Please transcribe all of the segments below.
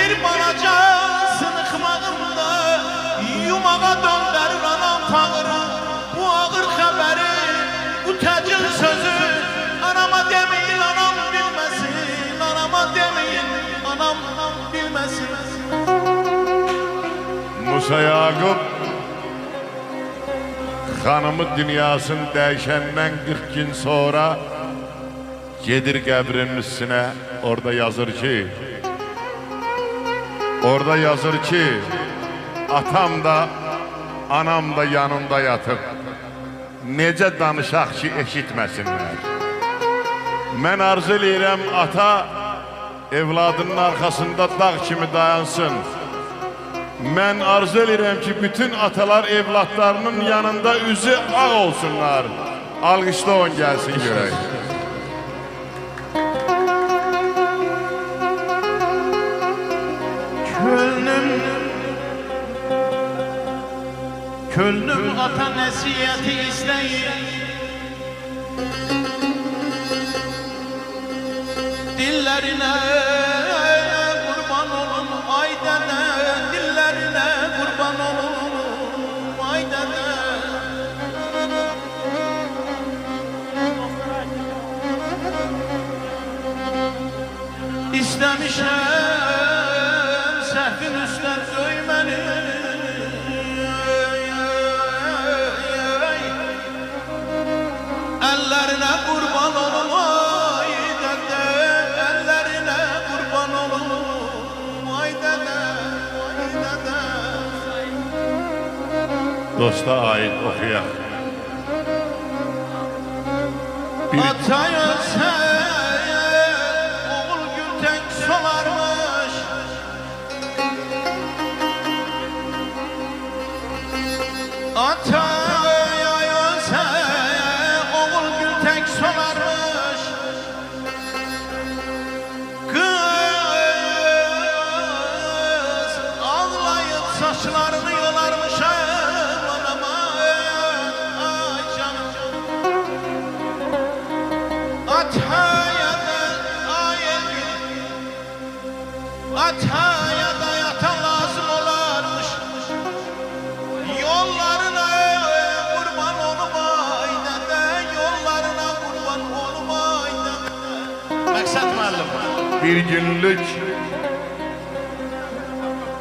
Bir balaca sınıkmağımda yumağa döndürür anam fağırı. Bu ağır haberi, bu tecil sözü anama demeyin, anam bilmesin. Anama demeyin, anam bilmesin. Musa Yakup hanımı dünyasını değişenden 40 gün sonra gedir qəbrinin üstüne, orada yazır ki atam da anam da yanında yatıp necə danışaq ki eşitməsinlər. Mən arzu edirəm ata evladının arkasında dağ kimi dayansın. Mən arzu edirəm ki bütün atalar evlatlarının yanında üzü ağ olsunlar. Alqışla on gəlsin görək. Könlüm ata nesiyeti isteyir. Dillerine kurban olun ay dede, dillerine kurban olun ay dede. İstemişem sehvin üstler söymeni. Ellerine kurban olun ay dede, ellerine kurban olun ay dede, ay dede. Dosta ait okuyaq. Ata ölse oğul gülten solarmış. Ata ölse oğul gülten solarmış. Kız ağlayıp saçlarını yolarmış. Anama ay canım. Ataya da yatan lazım olarmış. Yollarına kurban olmay dede, yollarına kurban olmay dede. Maksat müəllim. Bir günlük,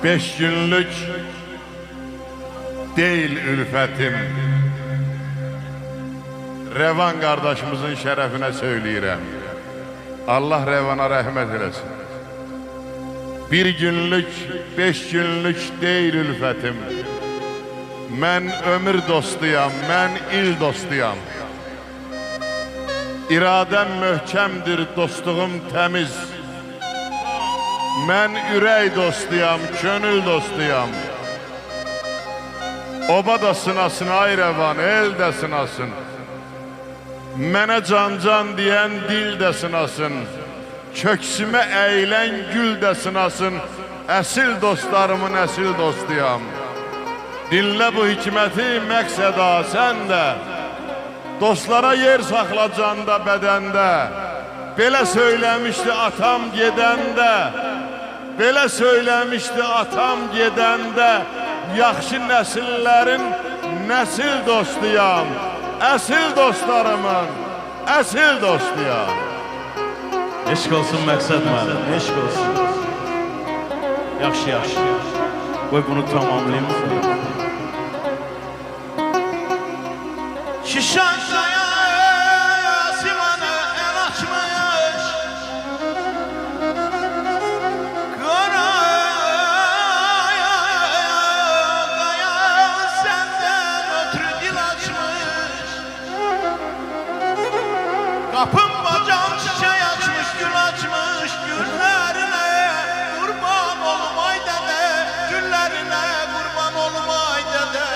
5 günlük değil ülfetim. Revan kardeşimizin şerefine söyleyirəm. Allah Revan'a rahmet eylesin. Bir günlük, 5 günlük değil ülfetim. Mən ömür dostuyam, mən il dostuyam. İradəm möhkəmdir, dostluğum təmiz. Mən ürək dostuyam, könül dostuyam. Oba da sınasın, ay Revan, el de sınasın. Mənə can deyən dil də sınasın. Köksümə əylən gül də sınasın. Əsil dostlarımın əsil dostuyam. Dinlə bu hikməti məqsəda sən də. Dostlara yer saxla canda bədəndə. Belə söyləmişdi atam gedəndə. Belə söyləmişdi atam gedəndə. Yaxşı nəsillərin nəsil dostuyam. Əsil dostlarımın əsil dostuyam. Eşq olsun məqsəd müəllim, eşq olsun. Yaxşı. Qoy bunu tamamlayayım. Şişan saya simana el açmış. Qaraya senden ötürü dil açmış. Kapım bacağım çiçeği açmış, gül açmış. Güllerine kurban olmay dede, güllerine kurban olmay dede.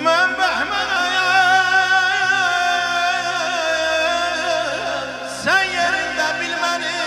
Ben Behme'ye sen yerinde bilmeni.